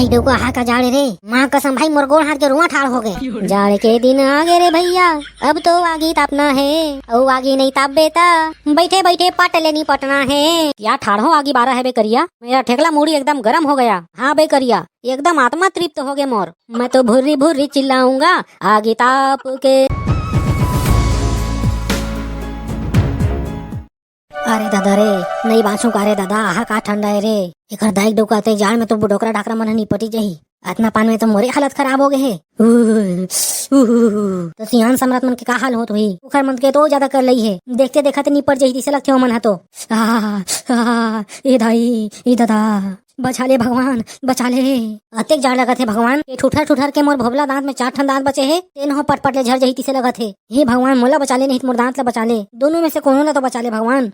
दाई डोको हा का जाड़े रे, माँ कसम भाई मोर गोड़ हाथ के रुआ ठाड़ हो गए। जाड़े के दिन आ गए रे भैया, अब तो आगी तापना है, और आगी नहीं ताप बेटा, बैठे बैठे पट लेनी पटना है। क्या ठाड़ो आगी 12 है बे करिया, मेरा ठेकला मूड़ी एकदम गर्म हो गया। हाँ बे करिया, एकदम आत्मा तृप्त हो गए मोर। मैं तो भुर्री भुर्री चिल्लाऊंगा आगी ताप के। अरे दादा रे, नहीं बाँचू का रे दादा, आहा का ठंडा है रे। एक दाई डोकाते जाड़ में तो डोकरा ढाकरा मन निपटी जही। आत्मा पान में तो मोरे हालत खराब हो गए है। तो सियान सम्राट मन के का हाल होत हुई, उखर मन के तो ज्यादा कर लई है। देखते देखते निपट जही दिसे लगते हो मन हा तो। ए दाई ए दादा, बचा ले भगवान बचा ले। अतेक जाड़ लगत है भगवान, ये ठुठर ठुठर के मोर भोबला दांत में 4 ठन दांत बचे है, तेन हो पट पट ले झड़ जही तिसे लगत है। हे भगवान मोला बचा ले, नहीं मोर दांत ला बचा ले, दोनों में से कोनो ला तो बचा ले भगवान।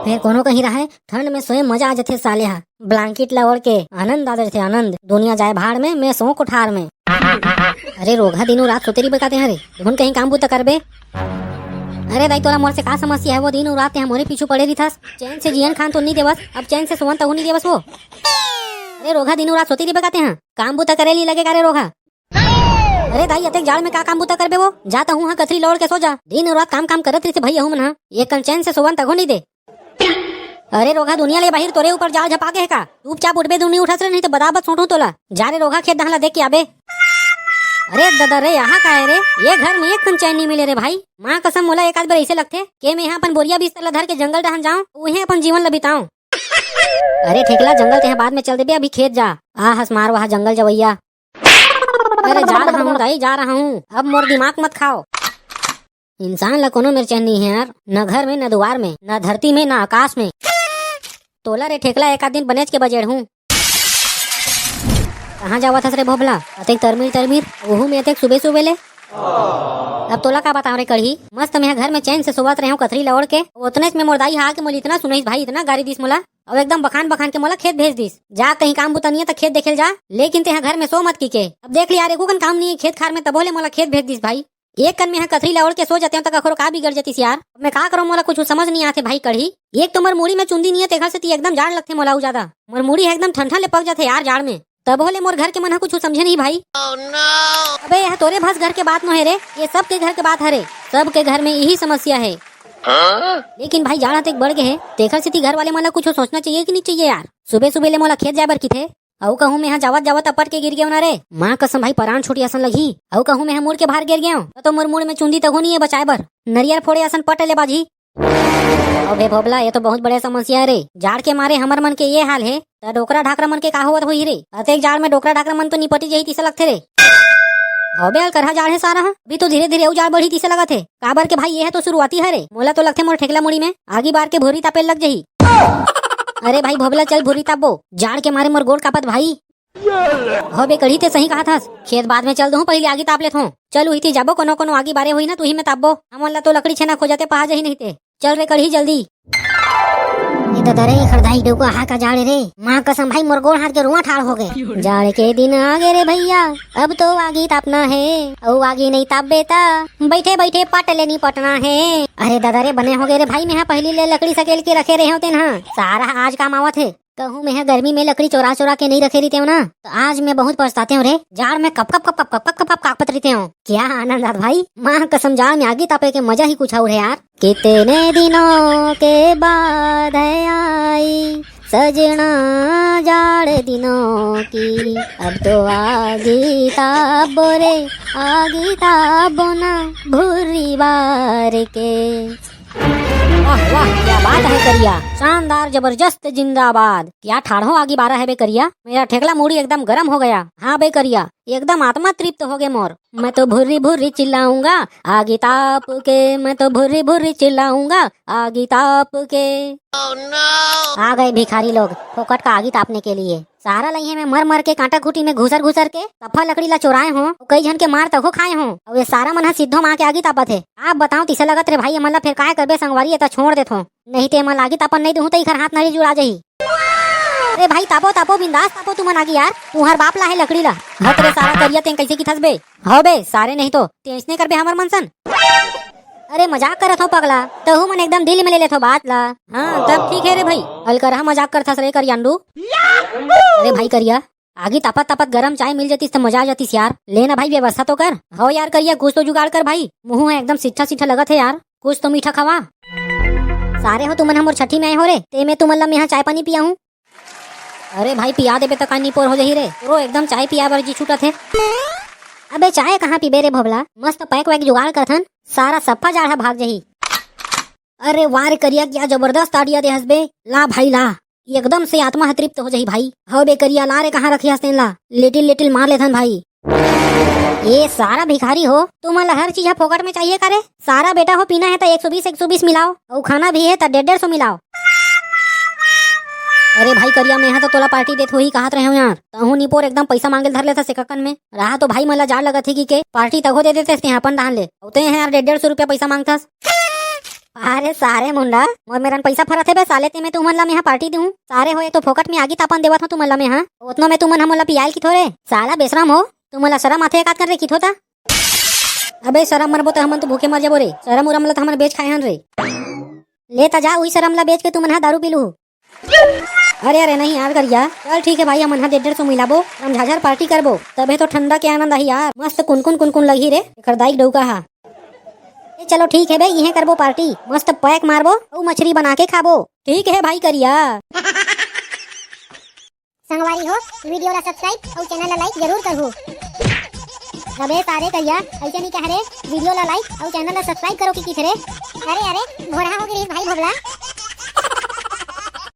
फिर कोनो कहीं रहा है, ठंड में सोए मजा आ जाते साले हा। ब्लैंकेट ला ओढ़ के आनंद आ जाते आनंद, दुनिया जाए भाड़ में, मैं सो कोठार में। अरे रोगा दिनों रात सोतेरी बकाते हैं रे, तुम कहीं काम बूता कर बे। अरे दाई तोरा मोर से का समस्या है, वो दिन और रात यहाँ मोरे पीछू पड़े रही था। चैन से जियन खान तो नहीं देवस, अब चैन से सुवन तो नहीं देवस वो। अरे रोगा दिन और रात सोती बकाते हैं, काम बूता करे ली लगे रे रोगा। अरे दाई अतेक जाड़ में का काम बूता करबे वो, जाता हूँ कथरी लौड़ के सो जा। दिन और रात काम काम करत रही भैया हूँ मना, ये कल चैन से सुवन तक नहीं दे। अरे रोगा दुनिया ले बाहर तोरे ऊपर जाल झपा के है का, चुपचाप उठबे दूनी उठस नहीं तो बदाबत सोटू तोला। जा रे रोगा खेत दहला देख के आबे। अरे दादा रे, यहाँ का है रे, ये घर में एक खन चैन नहीं मिले रे भाई। माँ कसम मोला एक आध बार ऐसे लगते कि मैं यहाँ अपन बोरिया बिस्तर ला धर के जंगल डहन जाऊँ, वहीं अपन जीवन ला बिताऊं। अरे ठेकला जंगल ते बाद में चल दे, अभी खेत जा। हंस मार वहाँ जंगल जवैया। अरे जा रहा हूँ दाई जा रहा हूँ, अब मोर दिमाग मत खाओ। इंसान ला कोनो मेरे चैन नहीं है यार, न घर में न द्वार में, न धरती में न आकाश में। तोला रे ठेकला एक आध दिन बनेच के बजेड़ हूँ। कहाँ जावा था रे भोबला, अतेक तरमीर तरमीर, वहू में अतेक सुबह सुबह ले। अब तोला का बताऊं रे कढ़ी, मस्त मैं घर में चैन से सोवत रहे हूँ कथरी लौड़ के, उतने में मोर दाई हा के मोला इतना सुनईस भाई, इतना गाड़ी दिस मोला, और एकदम बखान बखान के मोला खेत भेज दिस। जा कहीं काम बुता नहीं है तो खेत देखे जा, लेकिन ते घर में सो मत की के। अब देख लिया रे कोकन काम नहीं है खेत खार में, तब बोले मोला खेत भेज दिस भाई। एक कन में कथरी लौड़ के सो जाते हूँ तो का बिगड़ जाती यार। मैं का करूँ मोला कुछ समझ नहीं आते भाई कढ़ी। एक तो मोर मुड़ी में चुंदी नहीं है, तेखर से एकदम जाड़ लगते मोला ज्यादा, मोर मुड़ी है एकदम ठंडा ले पक जाते यार जाड़ में। तब बोले मोर घर के मन कुछ समझे नहीं भाई। अबे यह तोरे भस घर के बात न है रे, ये सब के घर के बात है रे, सब के घर में यही समस्या है। लेकिन भाई जाड़ा तक बढ़ गए है, तेखर से घर वाले मन कुछ सोचना चाहिए कि नहीं चाहिए यार। सुबह सुबह ले मोला खेत जाए बर की थे, औ कहूँ मैं यहाँ जावत जावत अपर के गिर गया ना रे, माँ कसम भाई परान छोटी असन लगी। औ कहूँ मैं मुड़ के बाहर गिर गया तो मोर मुड़ में चुंदी तक नहीं है बचाए बर, नरियर फोड़े असन पट ले बाजी। अबे भोबला ये तो बहुत बड़े समस्या है रे, जाड़ के मारे हमर मन के ये हाल है, तो डोकरा ढाकरा मन के का होवत हुई रे। अतेक जाड़ में डोकरा ढाकरा मन तो निपटी जही तिसे लगते रे। अबे यार करहा जाड़ है सारा, अभी तो धीरे धीरे जाड़ बढ़ी तिसे लगत है। काबर के भाई ये है तो शुरुआती है रे, मोला तो लगते मोर ठेकला मुड़ी में आगी बार के भूरी तापे लग जही। अरे भाई भोबला चल भूरी तापो, जाड़ के मारे मोर गोड़ कापत भाई। हो बे कढ़ी ते सही कहा था, खेत बाद में चल दो पहले आगी ताप लेत हूँ। चल हुई थी जाबो कोनो कोनो आगी बारे हुई ना, तू ही में तापबो, हमन ला तो लकड़ी छेना खो जाते पहा जही नहीं थे। चल रे कढ़ी जल्दी। दादा रे खरदाई डोको हा का जाड़े रे, माँ कसम भाई मोर गोड़ हाथ के रुआ ठाड़ हो गए। जाड़े के दिन आ गए रे भैया, अब तो आगी तापना है, और आगी नहीं ताप बेटा, बैठे बैठे पट लेनी पटना है। अरे दादा रे बने हो गए रे भाई, मैं पहली ले लकड़ी सकेल के रखे रहे होते ना, सारा आज काम आवत है। कहूँ मैं गर्मी में लकड़ी चोरा चोरा के नहीं रखे रहते हो ना, तो आज मैं बहुत पछताते हूँ रे। जाड़ में cup cup cup cup cup cup cup कापत रहते हूँ। क्या आनंद आता भाई, माँ कसम जाड़ में आगी तापे के मजा ही कुछ और है यार। कितने दिनों के बाद है आई सजना जाड़ दिनों की, अब तो आगी ताबो रे, आगी ताबो ना भूरी बार के। वाह वाह क्या बात है करिया, शानदार जबरदस्त जिंदाबाद। क्या ठाड़ो आगी 12 है बे करिया, मेरा ठेकला मूड़ी एकदम गर्म हो गया। हाँ बे करिया, एकदम आत्मा तृप्त हो गए मोर। मैं तो भुर्री भुर्री चिल्लाऊंगा आगी ताप के, मैं तो भुर्री भुर्री चिल्लाऊंगा आगी ताप के। आ गए भिखारी लोग फोकट का आगी तापने के लिए। सारा लइहे में मर मर के कांटा खूटी में घुसर घुसर के सफा लकड़ी ला चोराए हो, कई जन के मार तको खाए हो, और ये सारा मन सिद्धो माँ के आगी तापत है। आप बताओ तिसे लगत रे भाई मन ला फिर काय करबे संगवारी, तो छोड़ देथो, नहीं ते मन आगी तापन नहीं दूं तो इखर हाथ नड़ी जुड़ा जही। अरे भाई तापो तापो बिंदास तापो तुमन आगी यार, तुहर बाप ला है लकड़ी ला, हत रे सारा करिया तें कैसे की थस बे। हो बे सारे नहीं तो तेजने करबे हमर मनसन। अरे मजाक करत हो पगला, तहु मन एकदम दिल में ले लेथो बात ला। हाँ तब ठीक है रे भाई, हल कर मजाक करथस रे करियांडू। अरे भाई करिया आगे तापत तापत गरम चाय मिल जातीस तो मजा आ जातीस यार। लेना भाई व्यवस्था तो कर। हो यार करिया कुछ तो जुगाड़ कर भाई। मुंह है एकदम सीठा सीठा लगत है यार। कुछ तो मीठा खवा। सारे हो तुमन हमर छठी में आए हो रे। ते में तुमन ला मैं यहाँ चाय पानी पिया हूँ। अरे भाई पिया देबे तो कानी पोर हो जाही रे। तो एकदम चाय पिया बर जी छूटत है। अबे चाय कहाँ पीबे रे भोबला। मस्त पैक वैक जुगाड़ करथन। सारा सफा जाड़ा भाग जाही। अरे वार करिया क्या जबरदस्त आइडिया दे हसबे। ला भाई ला। एकदम से आत्मा है तृप्त हो जाही भाई। हो बे करिया ला रे कहाँ रखी हसन ला। लिटिल लिटिल मार लेथन भाई। ये सारा भिखारी हो। तुम्हारा हर चीज फोकट में चाहिए करे। सारा बेटा हो पीना है तो 120 मिलाओ और खाना भी है तो 150 मिलाओ। अरे भाई करिया मैं यहाँ तो तोला पार्टी देत हो ही कहत रहे हो यार। तहु निपोर एकदम पैसा मांगे धर लेता सिककन में रहा तो भाई मला जाड़ लगत थी कि पार्टी तको दे देते यहाँ अपन डाल ले। होते हैं यार 150 रुपया पैसा मांगथस। अरे सारे मुंडा मोर मेरन पैसा फरत है बे साले ते में तुमन ला मैं यहाँ पार्टी दूं। सारे हो तो फोकट में आगे तापन देवत हो तुमन ला मैं यहाँ। उतना में तुमन हमला पियाल की थोरे। साला बेशरम हो। तुमला शरम आथे एकात कर रे की थोता। अबे शरम मरबो तो हमन तो भूखे मर जाबो रे। शरम उरम ला तो हमन बेच खाए हन रे। लेता जा वही शरम ला बेच के तुमन यहाँ दारू पी लू। अरे अरे नहीं यार करिया चल ठीक है भाई हम 150 मिलाबो हम झाझर पार्टी करबो तबे तो ठंडा के आनंद आई यार। मस्त कुनकुन लगी रे एकर दाई डौका हा। चलो ठीक है भाई यहीं करबो पार्टी। मस्त पैक मारबो और मछली बना के खाबो। ठीक है भाई करिया। संगवारी हो वीडियो ला सब्सक्राइब और चैनल ला लाइक जरूर करहु। अबे सारे करिया ऐसे नहीं कह रे वीडियो ला लाइक और चैनल ला सब्सक्राइब करो की रे। अरे अरे घोड़ा हो गिरी भाई भोगला।